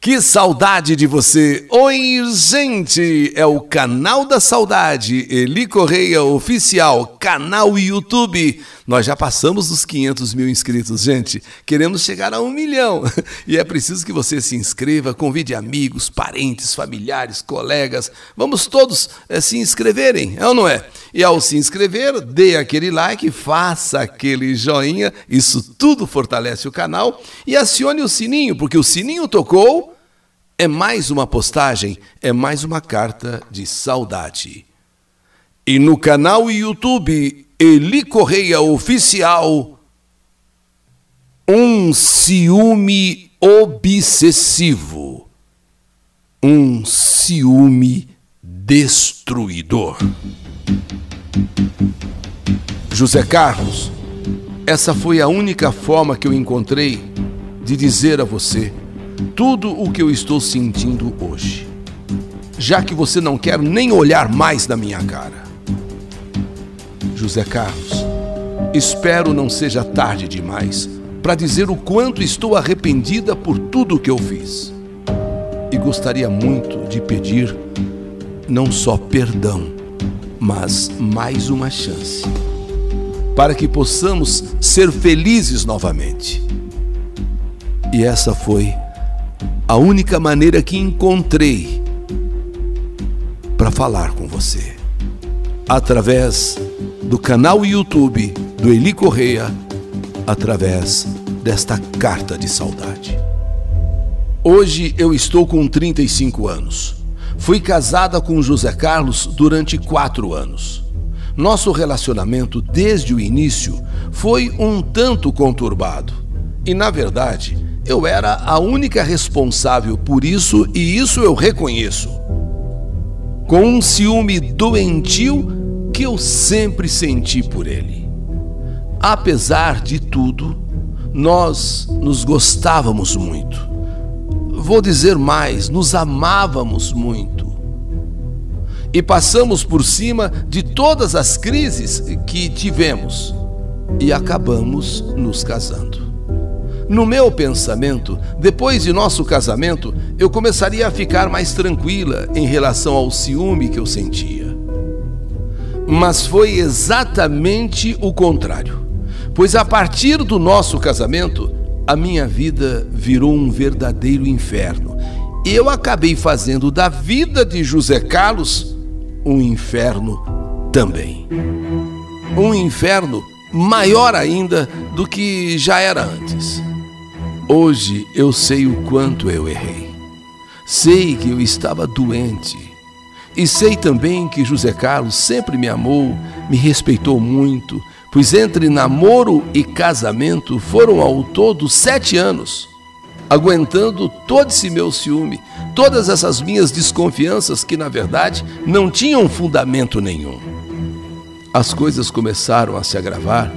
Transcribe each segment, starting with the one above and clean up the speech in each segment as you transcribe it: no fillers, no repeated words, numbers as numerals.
Que saudade de você! Oi, gente! É o Canal da Saudade, Eli Correia Oficial, canal YouTube. Nós já passamos dos 500 mil inscritos, gente. Queremos chegar a 1 milhão. E é preciso que você se inscreva, convide amigos, parentes, familiares, colegas. Vamos todos se inscreverem, é ou não é? E ao se inscrever, dê aquele like, faça aquele joinha. Isso tudo fortalece o canal. E acione o sininho, porque o sininho tocou. É mais uma postagem, é mais uma carta de saudade. E no canal YouTube Eli Correia Oficial, um ciúme obsessivo, um ciúme destruidor. José Carlos, essa foi a única forma que eu encontrei de dizer a você tudo o que eu estou sentindo hoje, já que você não quer nem olhar mais na minha cara. José Carlos, espero não seja tarde demais para dizer o quanto estou arrependida por tudo o que eu fiz. E gostaria muito de pedir não só perdão, mas mais uma chance, para que possamos ser felizes novamente. E essa foi a única maneira que encontrei para falar com você, através do canal YouTube do Eli Correia, através desta carta de saudade. Hoje eu estou com 35 anos. Fui casada com José Carlos durante 4 anos. Nosso relacionamento desde o início foi um tanto conturbado. E na verdade, eu era a única responsável por isso, e isso eu reconheço. Com um ciúme doentio que eu sempre senti por ele. Apesar de tudo, nós nos gostávamos muito. Vou dizer mais, nos amávamos muito. E passamos por cima de todas as crises que tivemos e acabamos nos casando. No meu pensamento, depois de nosso casamento, eu começaria a ficar mais tranquila em relação ao ciúme que eu sentia. Mas foi exatamente o contrário, pois a partir do nosso casamento, a minha vida virou um verdadeiro inferno. E eu acabei fazendo da vida de José Carlos um inferno também. Um inferno maior ainda do que já era antes. Hoje eu sei o quanto eu errei. Sei que eu estava doente. E sei também que José Carlos sempre me amou, me respeitou muito, pois entre namoro e casamento foram ao todo 7 anos, aguentando todo esse meu ciúme, todas essas minhas desconfianças que na verdade não tinham fundamento nenhum. As coisas começaram a se agravar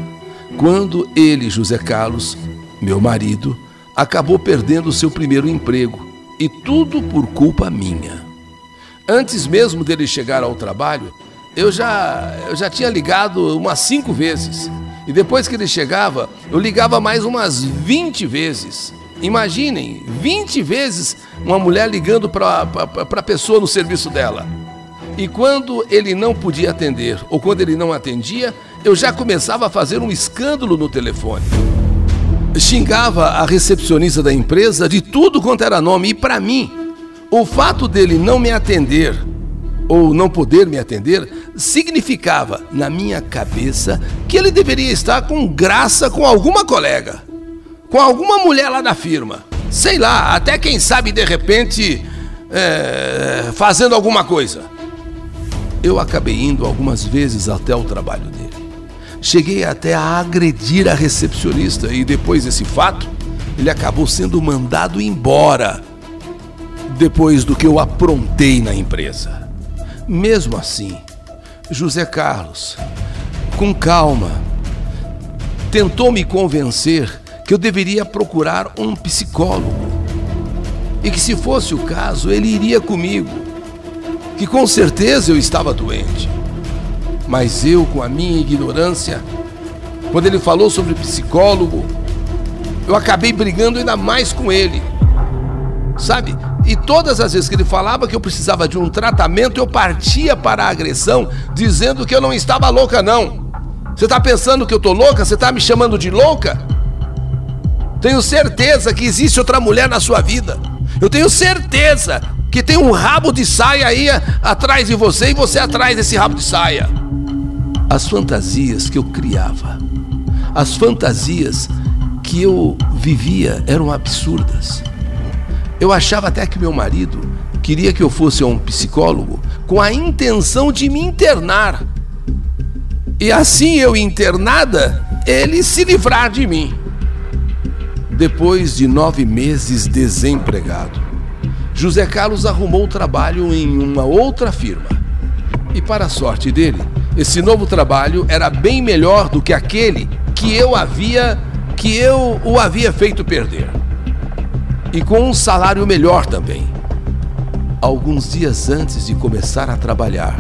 quando ele, José Carlos, meu marido, acabou perdendo seu primeiro emprego, e tudo por culpa minha. Antes mesmo dele chegar ao trabalho, eu já tinha ligado umas 5 vezes. E depois que ele chegava, eu ligava mais umas 20 vezes. Imaginem, 20 vezes uma mulher ligando para a pessoa no serviço dela. E quando ele não podia atender, ou quando ele não atendia, eu já começava a fazer um escândalo no telefone. Xingava a recepcionista da empresa de tudo quanto era nome. E para mim, o fato dele não me atender ou não poder me atender significava, na minha cabeça, que ele deveria estar com graça com alguma colega, com alguma mulher lá da firma. Sei lá, até quem sabe de repente fazendo alguma coisa. Eu acabei indo algumas vezes até o trabalho dele. Cheguei até a agredir a recepcionista e depois desse fato, ele acabou sendo mandado embora, depois do que eu aprontei na empresa. Mesmo assim, José Carlos, com calma, tentou me convencer que eu deveria procurar um psicólogo e que, se fosse o caso, ele iria comigo, que com certeza eu estava doente. Mas eu, com a minha ignorância, quando ele falou sobre psicólogo, eu acabei brigando ainda mais com ele. sabe? E todas as vezes que ele falava que eu precisava de um tratamento, eu partia para a agressão, dizendo que eu não estava louca, não. Você está pensando que eu estou louca? Você está me chamando de louca? Tenho certeza que existe outra mulher na sua vida. Eu tenho certeza que tem um rabo de saia aí atrás de você e você atrás desse rabo de saia. As fantasias que eu criava, as fantasias que eu vivia eram absurdas. Eu achava até que meu marido queria que eu fosse a um psicólogo com a intenção de me internar. E assim eu internada, ele se livrar de mim. Depois de 9 meses desempregado, José Carlos arrumou trabalho em uma outra firma. E para a sorte dele, esse novo trabalho era bem melhor do que aquele que eu o havia feito perder. E com um salário melhor também. Alguns dias antes de começar a trabalhar,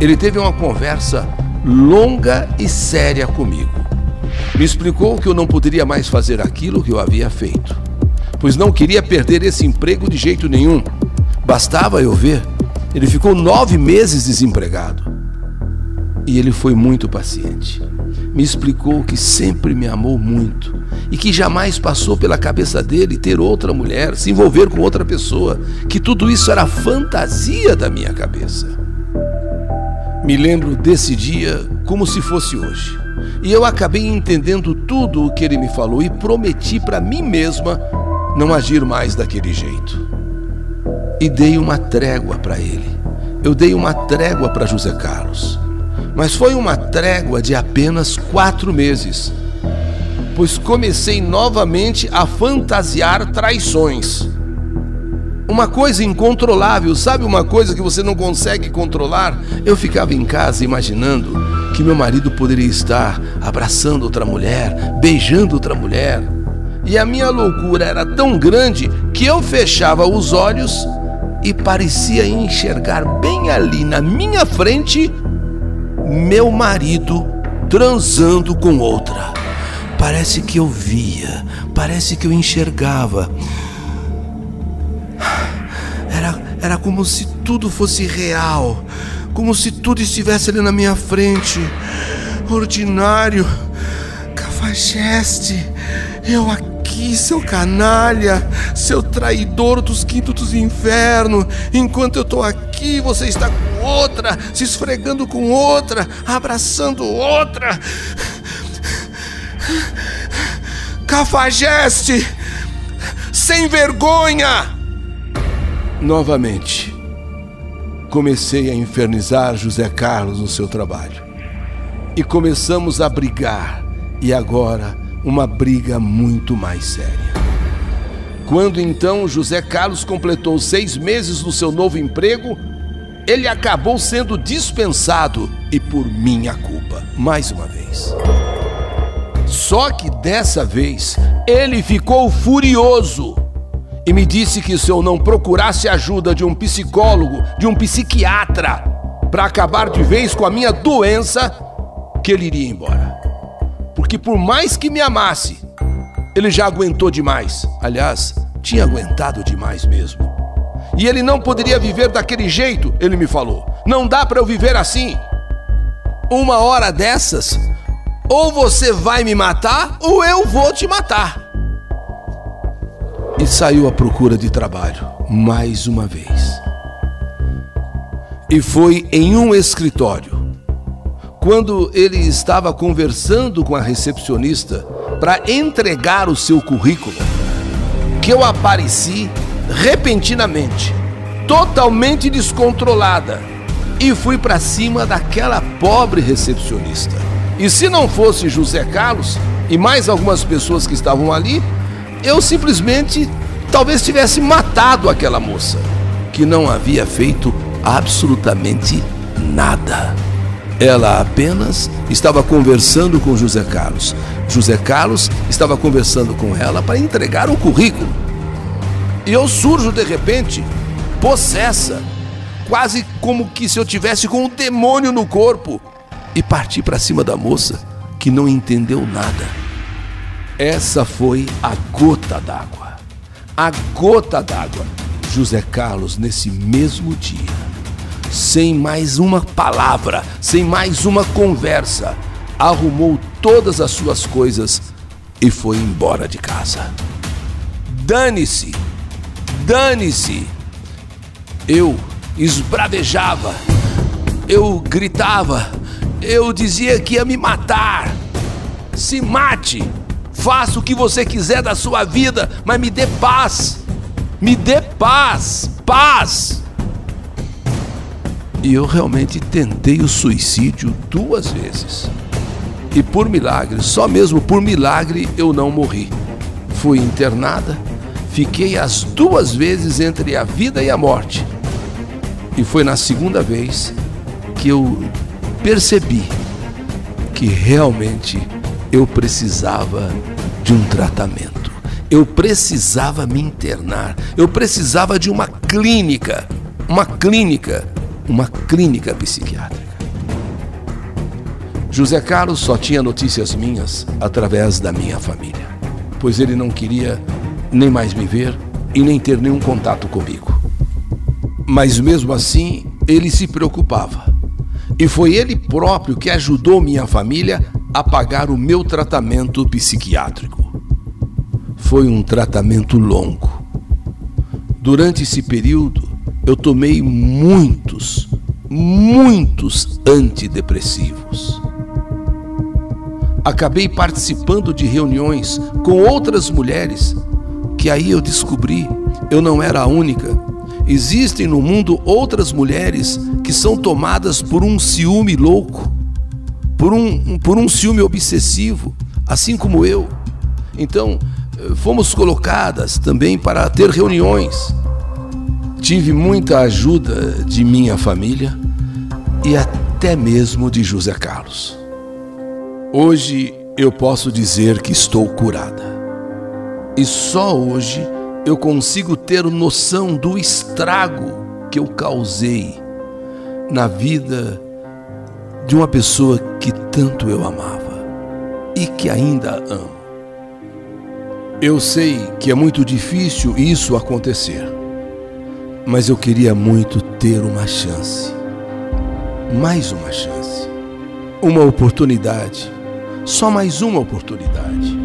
ele teve uma conversa longa e séria comigo. Me explicou que eu não poderia mais fazer aquilo que eu havia feito, pois não queria perder esse emprego de jeito nenhum. Bastava eu ver, ele ficou 9 meses desempregado. E ele foi muito paciente. Me explicou que sempre me amou muito e que jamais passou pela cabeça dele ter outra mulher, se envolver com outra pessoa, que tudo isso era fantasia da minha cabeça. Me lembro desse dia como se fosse hoje. E eu acabei entendendo tudo o que ele me falou e prometi para mim mesma não agir mais daquele jeito. E dei uma trégua para ele. Eu dei uma trégua para José Carlos. Mas foi uma trégua de apenas 4 meses, pois comecei novamente a fantasiar traições. Uma coisa incontrolável, sabe, uma coisa que você não consegue controlar? Eu ficava em casa imaginando que meu marido poderia estar abraçando outra mulher, beijando outra mulher. E a minha loucura era tão grande que eu fechava os olhos e parecia enxergar bem ali na minha frente meu marido transando com outra. Parece que eu via, parece que eu enxergava. Era como se tudo fosse real, como se tudo estivesse ali na minha frente. Ordinário, cafajeste, eu aqui, seu canalha, seu traidor dos quintos dos infernos. Enquanto eu tô aqui, você está com outra, se esfregando com outra, abraçando outra. Cafajeste, sem vergonha! Novamente, comecei a infernizar José Carlos no seu trabalho. E começamos a brigar, e agora uma briga muito mais séria. Quando então José Carlos completou 6 meses no seu novo emprego, ele acabou sendo dispensado, e por minha culpa, mais uma vez. Só que dessa vez ele ficou furioso e me disse que se eu não procurasse ajuda de um psicólogo, de um psiquiatra, para acabar de vez com a minha doença, que ele iria embora. Porque por mais que me amasse, ele já aguentou demais. Aliás, tinha aguentado demais mesmo. E ele não poderia viver daquele jeito, ele me falou. Não dá para eu viver assim. Uma hora dessas, ou você vai me matar, ou eu vou te matar. E saiu à procura de trabalho, mais uma vez. E foi em um escritório, quando ele estava conversando com a recepcionista para entregar o seu currículo, que eu apareci repentinamente, totalmente descontrolada, e fui para cima daquela pobre recepcionista. E se não fosse José Carlos e mais algumas pessoas que estavam ali, eu simplesmente talvez tivesse matado aquela moça, que não havia feito absolutamente nada. Ela apenas estava conversando com José Carlos. José Carlos estava conversando com ela para entregar o currículo. E eu surjo de repente, possessa, quase como que se eu tivesse com um demônio no corpo, e parti para cima da moça, que não entendeu nada. Essa foi a gota d'água. a gota d'água. José Carlos, nesse mesmo dia, sem mais uma palavra, sem mais uma conversa, arrumou todas as suas coisas e foi embora de casa. Dane-se! Dane-se! Eu esbravejava, eu gritava, eu dizia que ia me matar. Se mate! Faça o que você quiser da sua vida, mas me dê paz! Me dê paz! Paz! E eu realmente tentei o suicídio 2 vezes. E por milagre, só mesmo por milagre, eu não morri. Fui internada, fiquei as 2 vezes entre a vida e a morte. E foi na 2ª vez que eu percebi que realmente eu precisava de um tratamento. Eu precisava me internar. Eu precisava de uma clínica psiquiátrica. José Carlos só tinha notícias minhas através da minha família, pois ele não queria nem mais me ver e nem ter nenhum contato comigo. Mas mesmo assim, ele se preocupava. E foi ele próprio que ajudou minha família a pagar o meu tratamento psiquiátrico. Foi um tratamento longo. Durante esse período, eu tomei muitos antidepressivos. Acabei participando de reuniões com outras mulheres, que aí eu descobri, eu não era a única. Existem no mundo outras mulheres que são tomadas por um ciúme louco, por um ciúme obsessivo, assim como eu. Então, fomos colocadas também para ter reuniões. Tive muita ajuda de minha família e até mesmo de José Carlos. Hoje eu posso dizer que estou curada. E só hoje eu consigo ter noção do estrago que eu causei na vida de uma pessoa que tanto eu amava e que ainda amo. Eu sei que é muito difícil isso acontecer, mas eu queria muito ter uma chance, mais uma chance, uma oportunidade, só mais uma oportunidade.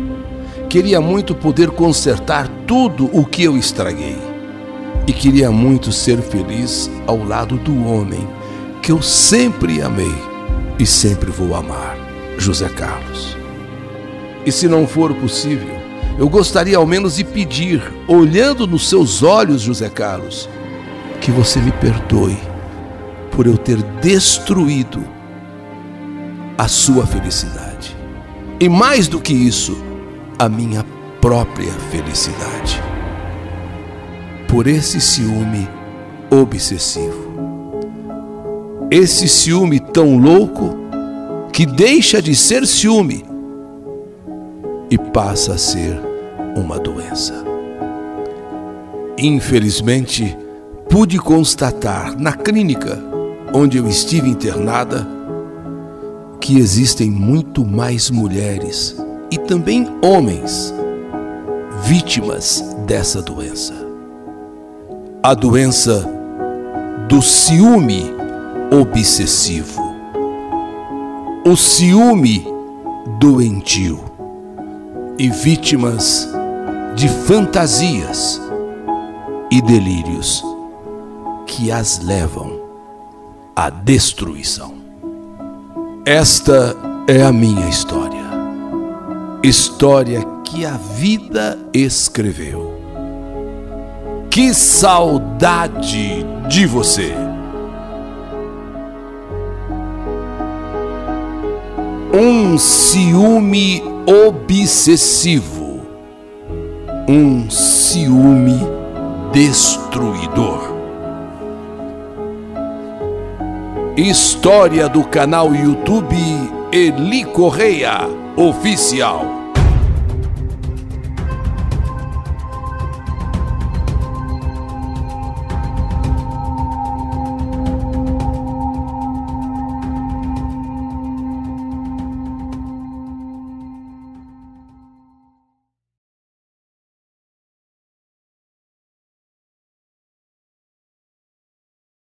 Queria muito poder consertar tudo o que eu estraguei e queria muito ser feliz ao lado do homem que eu sempre amei e sempre vou amar, José Carlos. E se não for possível, eu gostaria ao menos de pedir, olhando nos seus olhos, José Carlos, que você me perdoe por eu ter destruído a sua felicidade. E mais do que isso, a minha própria felicidade. Por esse ciúme obsessivo. Esse ciúme tão louco que deixa de ser ciúme e passa a ser uma doença. Infelizmente, pude constatar na clínica onde eu estive internada que existem muito mais mulheres e também homens vítimas dessa doença. A doença do ciúme obsessivo. O ciúme doentio. E vítimas de fantasias e delírios que as levam à destruição. Esta é a minha história. História que a vida escreveu. Que saudade de você! Um ciúme obsessivo. Um ciúme destruidor. História do canal YouTube Eli Correia Oficial.